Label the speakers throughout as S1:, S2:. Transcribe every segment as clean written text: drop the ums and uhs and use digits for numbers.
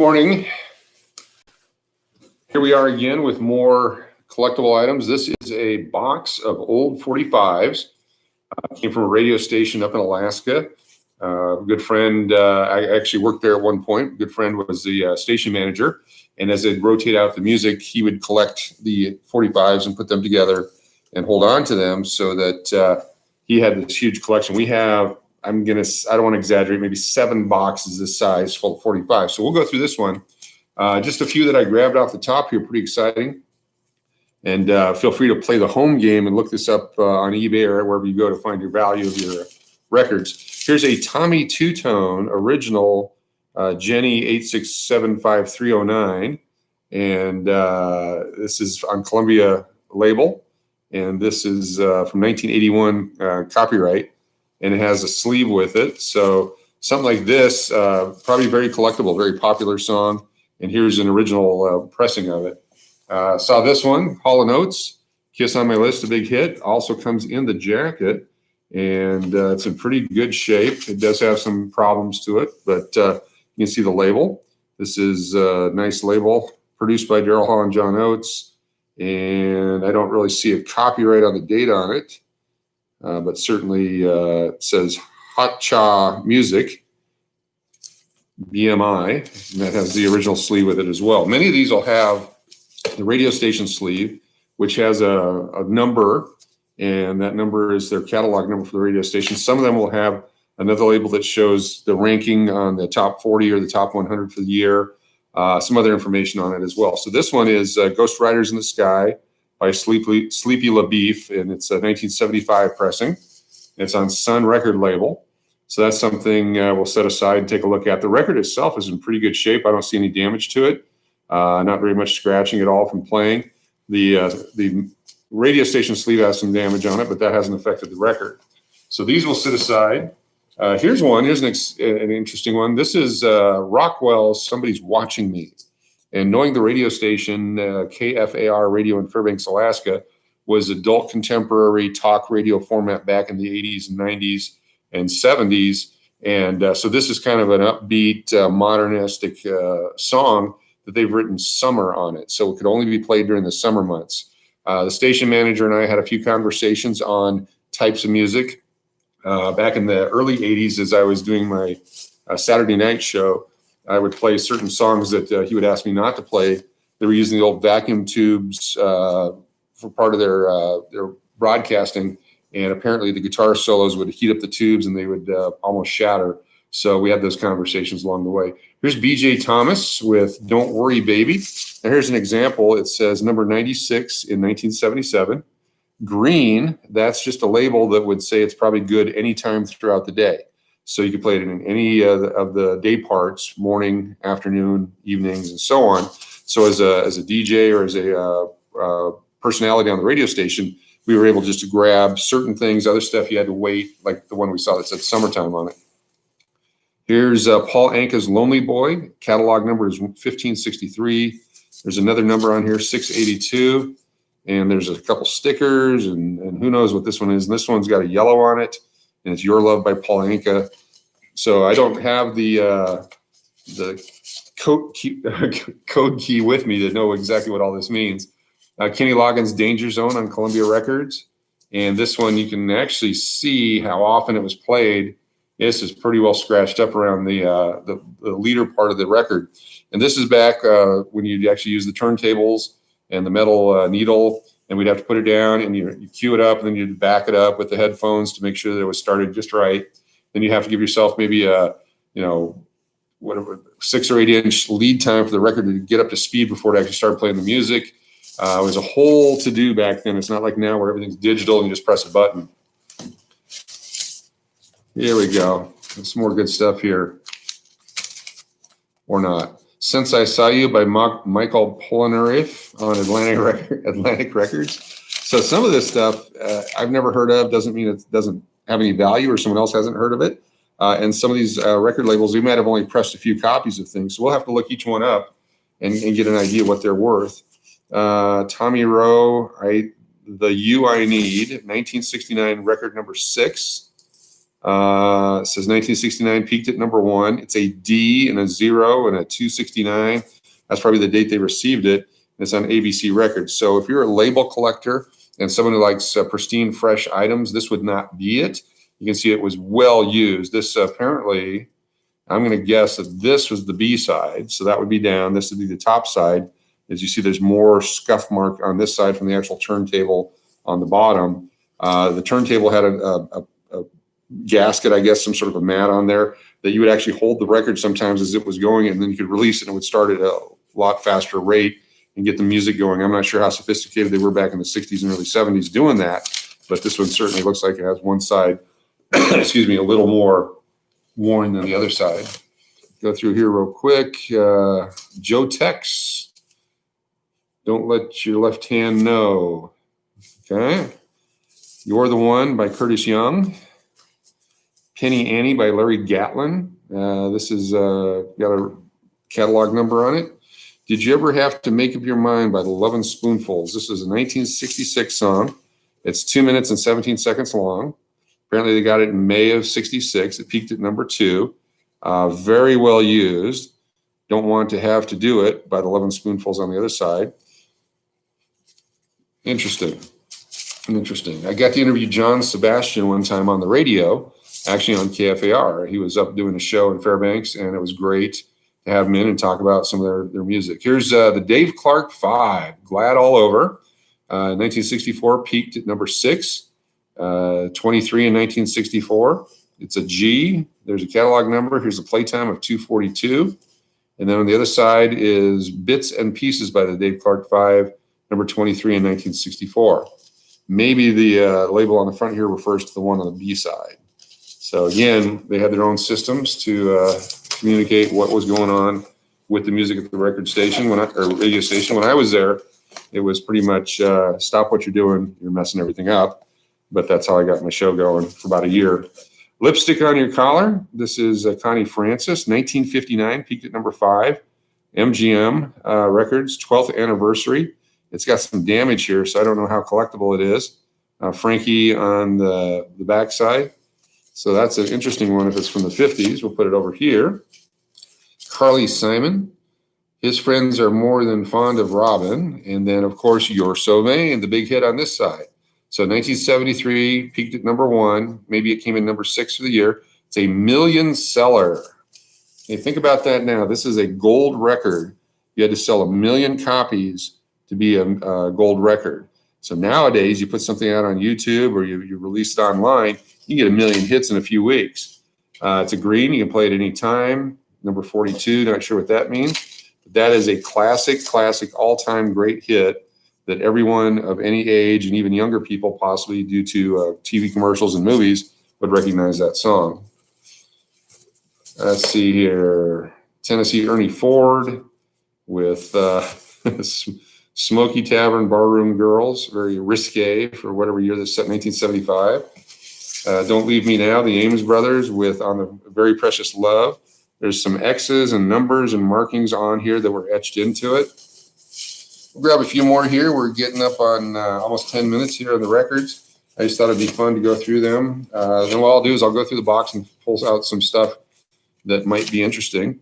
S1: Morning. Here we are again with more collectible items. This is a box of old 45s. Came from a radio station up in Alaska. Good friend, I actually worked there at one point. Good friend was the station manager. And as they'd rotate out the music, he would collect the 45s and put them together and hold on to them so that he had this huge collection. We have, I don't want to exaggerate, maybe 7 boxes this size full of 45. So we'll go through this one. Just a few that I grabbed off the top here, pretty exciting. And feel free to play the home game and look this up on eBay or wherever you go to find your value of your records. Here's a Tommy Two-Tone original Jenny 8675309. And this is on Columbia label. And this is from 1981 copyright. And it has a sleeve with it. So something like this, probably very collectible, very popular song. And here's an original pressing of it. Saw this one, Hall & Oats, Kiss on My List, a big hit. Also comes in the jacket, and it's in pretty good shape. It does have some problems to it, but you can see the label. This is a nice label, produced by Daryl Hall and John Oates. And I don't really see a copyright on the date on it. But certainly it says Hot Cha Music, BMI, and that has the original sleeve with it as well. Many of these will have the radio station sleeve, which has a number, and that number is their catalog number for the radio station. Some of them will have another label that shows the ranking on the top 40 or the top 100 for the year, some other information on it as well. So this one is Ghost Riders in the Sky by Sleepy LaBeef, and it's a 1975 pressing. It's on Sun record label. So that's something we'll set aside and take a look at. The record itself is in pretty good shape. I don't see any damage to it. Not very much scratching at all from playing. The radio station sleeve has some damage on it, but that hasn't affected the record. So these will sit aside. Here's one. Here's an interesting one. This is Rockwell's Somebody's Watching Me. And knowing the radio station, KFAR radio in Fairbanks, Alaska, was adult contemporary talk radio format back in the 80s and 90s and 70s. And so this is kind of an upbeat, modernistic song that they've written summer on it. So it could only be played during the summer months. The station manager and I had a few conversations on types of music. Back in the early 80s, as I was doing my Saturday night show, I would play certain songs that he would ask me not to play. They were using the old vacuum tubes for part of their broadcasting, and apparently the guitar solos would heat up the tubes and they would almost shatter. So we had those conversations along the way. Here's B.J. Thomas with Don't Worry Baby. And here's an example. It says number 96 in 1977. Green, that's just a label that would say it's probably good anytime throughout the day. So you can play it in any of the day parts, morning, afternoon, evenings, and so on. So as a DJ or as a personality on the radio station, we were able just to grab certain things. Other stuff you had to wait, like the one we saw that said summertime on it. Here's Paul Anka's Lonely Boy. Catalog number is 1563. There's another number on here, 682. And there's a couple stickers, and who knows what this one is. And this one's got a yellow on it, and it's Your Love by Paul Anka. So I don't have the code key with me to know exactly what all this means. Kenny Loggins' Danger Zone on Columbia Records. And this one, you can actually see how often it was played. This is pretty well scratched up around the leader part of the record. And this is back when you actually use the turntables and the metal needle, and we'd have to put it down, and you cue it up, and then you'd back it up with the headphones to make sure that it was started just right. Then you have to give yourself maybe a, whatever, 6 or 8 inch lead time for the record to get up to speed before it actually started playing the music. It was a whole to-do back then. It's not like now where everything's digital and you just press a button. Here we go. Some more good stuff here. Or not. Since I Saw You by Michael Polnareff on Atlantic Records. So some of this stuff I've never heard of. Doesn't mean it doesn't have any value or someone else hasn't heard of it. And some of these record labels, we might have only pressed a few copies of things. So we'll have to look each one up and get an idea what they're worth. Tommy Rowe, The You I Need, 1969 record number 6. It says 1969 peaked at #1. It's a D and a 0 and a 269. That's probably the date they received it. It's on ABC Records. So if you're a label collector and someone who likes pristine, fresh items, this would not be it. You can see it was well used. This apparently, I'm going to guess that this was the B side. So that would be down. This would be the top side. As you see, there's more scuff mark on this side from the actual turntable on the bottom. The turntable had a gasket, I guess, some sort of a mat on there that you would actually hold the record sometimes as it was going, and then you could release it and it would start at a lot faster rate and get the music going. I'm not sure how sophisticated they were back in the 60s and early 70s doing that, but this one certainly looks like it has one side, excuse me, a little more worn than the other side. Go through here real quick. Joe Tex, Don't Let Your Left Hand Know. Okay. You're the One by Curtis Young. Penny Annie by Larry Gatlin. This is got a catalog number on it. Did You Ever Have to Make Up Your Mind by the Lovin' Spoonfuls. This is a 1966 song. It's 2 minutes and 17 seconds long. Apparently they got it in May of 66. It peaked at #2. Very well used. Don't Want to Have to Do It by the Lovin' Spoonfuls on the other side. Interesting. I got to interview John Sebastian one time on the radio, actually on KFAR. He was up doing a show in Fairbanks, and it was great to have him in and talk about some of their music. Here's the Dave Clark 5, Glad All Over. 1964 peaked at #6. 23 in 1964. It's a G. There's a catalog number. Here's a playtime of 242. And then on the other side is Bits and Pieces by the Dave Clark 5, #23 in 1964. Maybe the label on the front here refers to the one on the B side. So again, they had their own systems to communicate what was going on with the music at the record station or radio station. When I was there, it was pretty much stop what you're doing. You're messing everything up. But that's how I got my show going for about a year. Lipstick on Your Collar. This is Connie Francis, 1959, peaked at #5. MGM Records, 12th anniversary. It's got some damage here, so I don't know how collectible it is. Frankie on the backside. So that's an interesting one if it's from the 50s. We'll put it over here. Carly Simon. His Friends Are More Than Fond of Robin. And then, of course, You're So Vain, the big hit on this side. So 1973, peaked at #1. Maybe it came in #6 for the year. It's a million seller. Hey, think about that now. This is a gold record. You had to sell 1 million copies to be a gold record. So nowadays, you put something out on YouTube or you release it online, you get 1 million hits in a few weeks. It's a green. You can play it any time. #42, not sure what that means. But that is a classic, all-time great hit that everyone of any age and even younger people, possibly due to TV commercials and movies, would recognize that song. Let's see here. Tennessee Ernie Ford with Smoky Tavern Barroom Girls, very risque for whatever year this set, 1975. Don't Leave Me Now, the Ames Brothers with On the Very Precious Love. There's some X's and numbers and markings on here that were etched into it. We'll grab a few more here. We're getting up on almost 10 minutes here on the records. I just thought it'd be fun to go through them. Then what I'll do is I'll go through the box and pull out some stuff that might be interesting.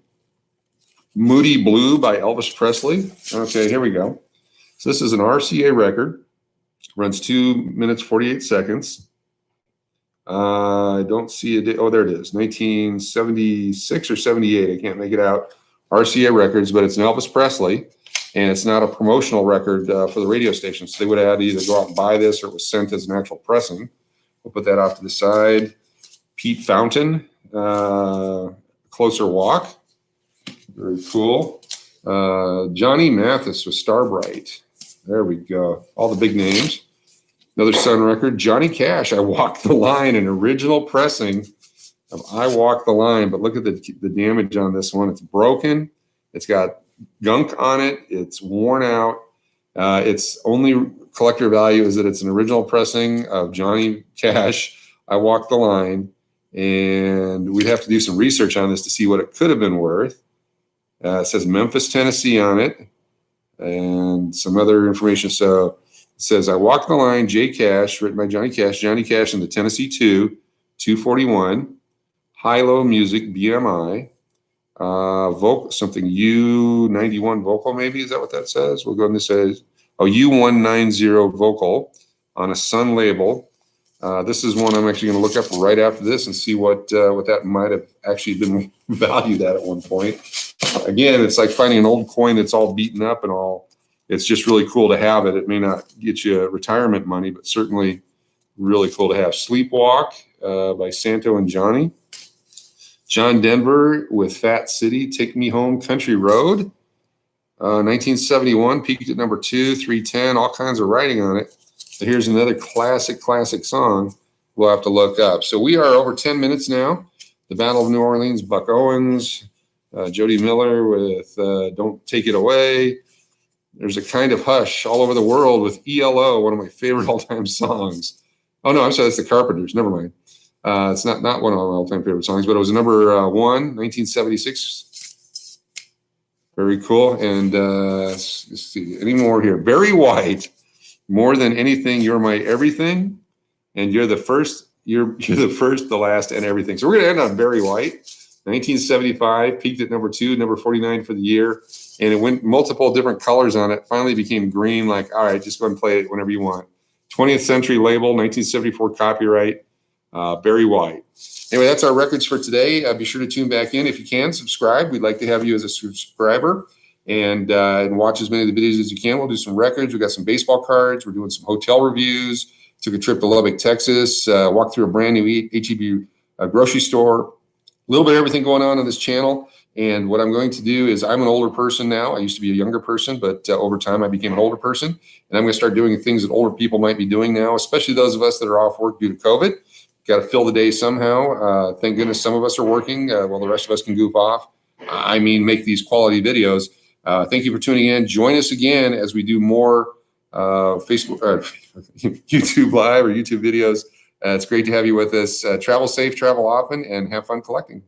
S1: Moody Blue by Elvis Presley. Okay, here we go. So this is an RCA record. Runs 2 minutes, 48 seconds. I don't see a date. Oh, there it is. 1976 or 78. I can't make it out. RCA Records, but it's an Elvis Presley. And it's not a promotional record for the radio station. So they would have had to either go out and buy this or it was sent as an actual pressing. We'll put that off to the side. Pete Fountain, Closer Walk. Very cool. Johnny Mathis with Starbrite. There we go. All the big names. Another Sun record. Johnny Cash, I Walk the Line, an original pressing of I Walk the Line. But look at the damage on this one. It's broken. It's got gunk on it. It's worn out. Its only collector value is that it's an original pressing of Johnny Cash, I Walk the Line. And we'd have to do some research on this to see what it could have been worth. It says Memphis, Tennessee on it and some other information. So it says I Walk the Line, J Cash, written by Johnny Cash and the Tennessee 2, 241, high-low music, BMI, vocal, something U91 vocal, maybe, is that what that says? We'll go ahead and say, oh, U190 vocal on a Sun label. This is one I'm actually going to look up right after this and see what that might have actually been valued at one point. Again, it's like finding an old coin that's all beaten up and all. It's just really cool to have it. It may not get you retirement money, but certainly really cool to have. Sleepwalk by Santo and Johnny. John Denver with Fat City, Take Me Home, Country Road. 1971, peaked at number 2, 310, all kinds of writing on it. So here's another classic song we'll have to look up. So we are over 10 minutes now. The Battle of New Orleans, Buck Owens, Jody Miller with Don't Take It Away. There's a Kind of Hush all over the world with ELO, one of my favorite all-time songs. Oh, no, I'm sorry, that's the Carpenters. Never mind. It's not one of my all-time favorite songs, but it was number 1, 1976. Very cool. And let's see, any more here? Barry White, More Than Anything, You're My Everything, and You're the First, you're the first, the last, and everything. So we're going to end on Barry White. 1975, peaked at number 2, number 49 for the year, and it went multiple different colors on it. Finally became green, like, all right, just go and play it whenever you want. 20th Century label, 1974 copyright, Barry White. Anyway, that's our records for today. Be sure to tune back in. If you can, subscribe. We'd like to have you as a subscriber and watch as many of the videos as you can. We'll do some records. We've got some baseball cards. We're doing some hotel reviews. Took a trip to Lubbock, Texas. Walked through a brand new H-E-B grocery store. A little bit of everything going on this channel. And what I'm going to do is, I'm an older person now. I used to be a younger person, but over time I became an older person. And I'm going to start doing things that older people might be doing now, especially those of us that are off work due to COVID. Got to fill the day somehow. Thank goodness some of us are working while the rest of us can goof off. I mean, make these quality videos. Thank you for tuning in. Join us again as we do more Facebook, YouTube Live or YouTube videos. It's great to have you with us. Travel safe, travel often, and have fun collecting.